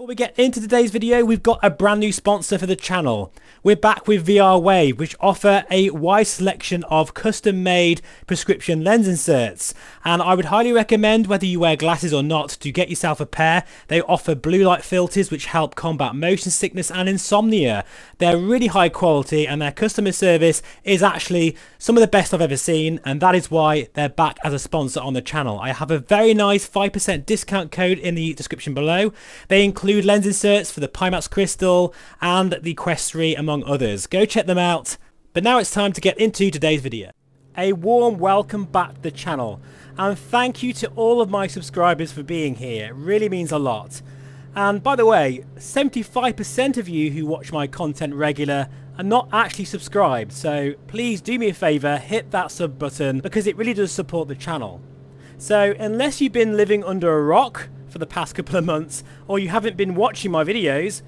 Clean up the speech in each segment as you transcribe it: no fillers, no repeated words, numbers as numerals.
Before we get into today's video, we've got a brand new sponsor for the channel. We're back with VR Wave, which offer a wide selection of custom-made prescription lens inserts. And I would highly recommend, whether you wear glasses or not, to get yourself a pair. They offer blue light filters which help combat motion sickness and insomnia. They're really high quality and their customer service is actually some of the best I've ever seen, and that is why they're back as a sponsor on the channel. I have a very nice 5% discount code in the description below. They include lens inserts for the Pimax crystal and the Quest 3, among others. Go check them out. But now it's time to get into today's video. A warm welcome back to the channel, and thank you to all of my subscribers for being here. It really means a lot. And by the way, 75% of you who watch my content regular are not actually subscribed, so please do me a favour, hit that sub button because it really does support the channel. So unless you've been living under a rock for the past couple of months, or you haven't been watching my videos,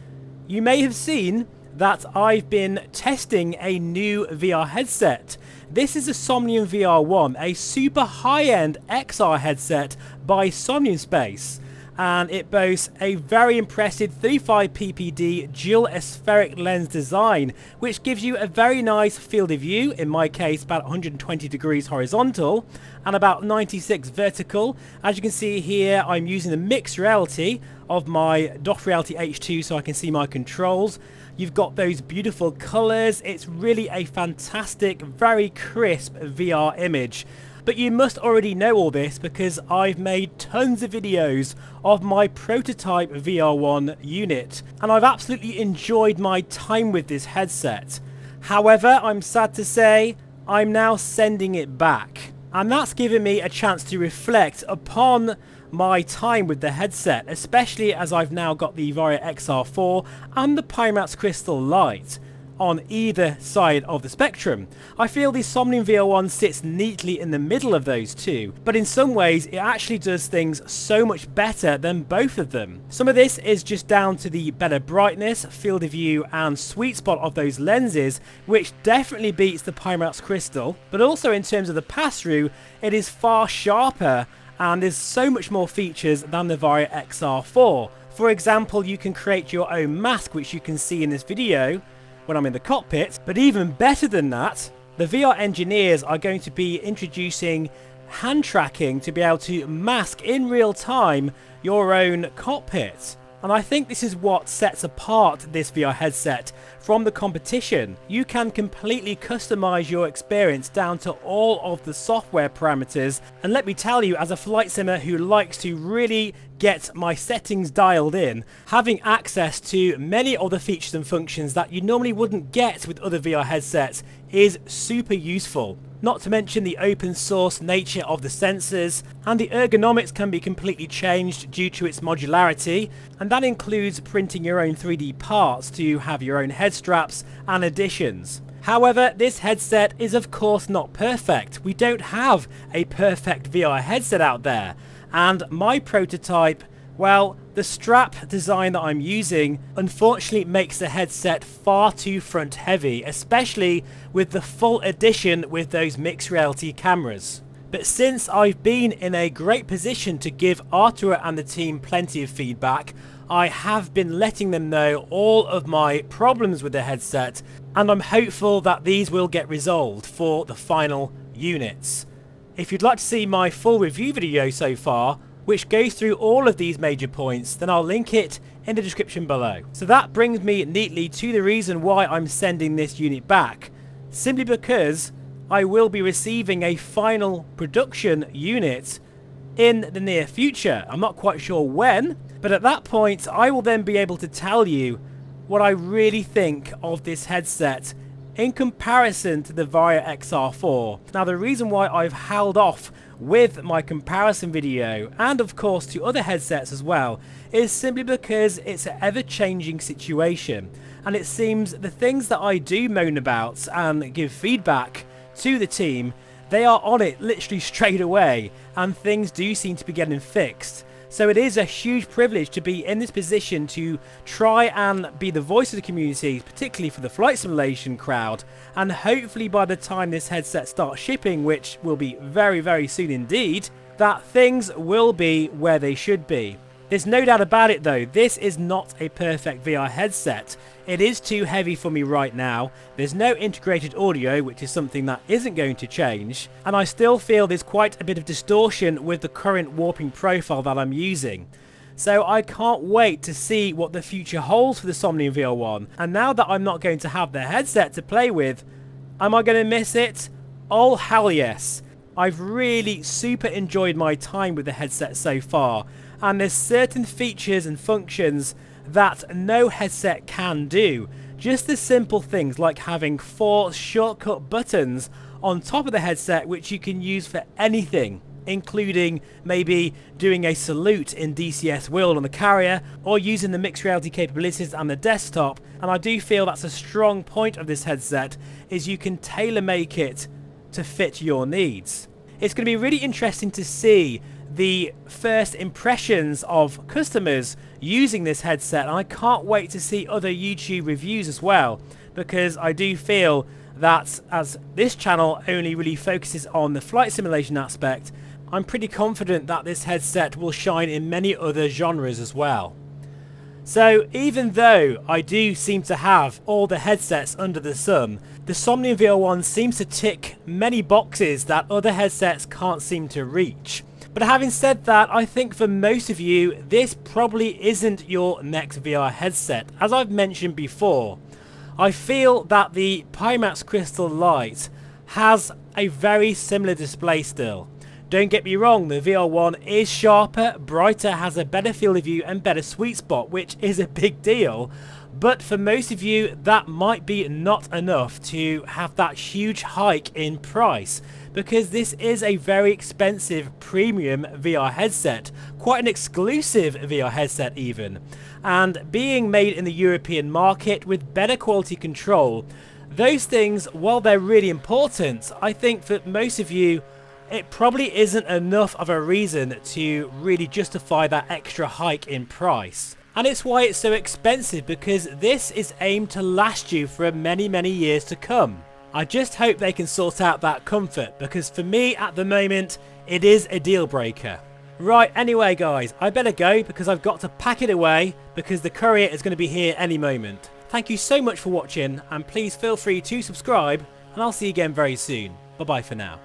you may have seen that I've been testing a new VR headset. This is a Somnium VR1, a super high-end XR headset by Somnium Space, and it boasts a very impressive 35 ppd dual aspheric lens design, which gives you a very nice field of view, in my case about 120 degrees horizontal and about 96 vertical. As you can see here, I'm using the mixed reality of my Doff Reality H2 so I can see my controls. You've got those beautiful colours. It's really a fantastic, very crisp VR image. But you must already know all this because I've made tons of videos of my prototype VR1 unit, and I've absolutely enjoyed my time with this headset. However, I'm sad to say I'm now sending it back, and that's given me a chance to reflect upon my time with the headset, especially as I've now got the Varia XR4 and the Pimax Crystal Lite on either side of the spectrum. I feel the Somnium VR1 sits neatly in the middle of those two, but in some ways it actually does things so much better than both of them. Some of this is just down to the better brightness, field of view and sweet spot of those lenses, which definitely beats the Pimax Crystal, but also in terms of the pass-through, it is far sharper and there's so much more features than the Varia XR4. For example, you can create your own mask, which you can see in this video when I'm in the cockpit, but even better than that, the VR engineers are going to be introducing hand tracking to be able to mask in real time your own cockpit. And I think this is what sets apart this VR headset from the competition. You can completely customize your experience down to all of the software parameters. And let me tell you, as a flight simmer who likes to really get my settings dialed in, having access to many of the features and functions that you normally wouldn't get with other VR headsets is super useful. Not to mention the open source nature of the sensors, and the ergonomics can be completely changed due to its modularity, and that includes printing your own 3D parts to have your own head straps and additions. However, this headset is of course not perfect. We don't have a perfect VR headset out there, and my prototype, well, the strap design that I'm using unfortunately makes the headset far too front heavy, especially with the full edition with those mixed reality cameras. But since I've been in a great position to give Arturo and the team plenty of feedback, I have been letting them know all of my problems with the headset, and I'm hopeful that these will get resolved for the final units. If you'd like to see my full review video so far, which goes through all of these major points, then I'll link it in the description below. So that brings me neatly to the reason why I'm sending this unit back, simply because I will be receiving a final production unit in the near future. I'm not quite sure when, but at that point I will then be able to tell you what I really think of this headset in comparison to the Varia XR4. Now, the reason why I've held off with my comparison video, and of course to other headsets as well, is simply because it's an ever-changing situation, and it seems the things that I do moan about and give feedback to the team, they are on it literally straight away, and things do seem to be getting fixed. So it is a huge privilege to be in this position to try and be the voice of the community, particularly for the flight simulation crowd, and hopefully by the time this headset starts shipping, which will be very, very soon indeed, that things will be where they should be. There's no doubt about it though, this is not a perfect VR headset. It is too heavy for me right now, there's no integrated audio, which is something that isn't going to change, and I still feel there's quite a bit of distortion with the current warping profile that I'm using. So I can't wait to see what the future holds for the Somnium VR1, and now that I'm not going to have the headset to play with, am I going to miss it? Oh hell yes. I've really super enjoyed my time with the headset so far, and there's certain features and functions that no headset can do. Just the simple things like having 4 shortcut buttons on top of the headset which you can use for anything, including maybe doing a salute in DCS World on the carrier, or using the mixed reality capabilities and the desktop. And I do feel that's a strong point of this headset, is you can tailor make it to fit your needs. It's going to be really interesting to see the first impressions of customers using this headset, and I can't wait to see other YouTube reviews as well, because I do feel that as this channel only really focuses on the flight simulation aspect, I'm pretty confident that this headset will shine in many other genres as well. So even though I do seem to have all the headsets under the sun, the Somnium VR1 seems to tick many boxes that other headsets can't seem to reach. But having said that, I think for most of you, this probably isn't your next VR headset. As I've mentioned before, I feel that the Pimax Crystal Light has a very similar display still. Don't get me wrong, the VR1 is sharper, brighter, has a better field of view and better sweet spot, which is a big deal. But for most of you, that might be not enough to have that huge hike in price, because this is a very expensive premium VR headset, quite an exclusive VR headset even, and being made in the European market with better quality control. Those things, while they're really important, I think for most of you it probably isn't enough of a reason to really justify that extra hike in price. And it's why it's so expensive, because this is aimed to last you for many years to come. I just hope they can sort out that comfort, because for me at the moment it is a deal breaker. Right, anyway guys, I better go because I've got to pack it away, because the courier is going to be here any moment. Thank you so much for watching, and please feel free to subscribe, and I'll see you again very soon. Bye bye for now.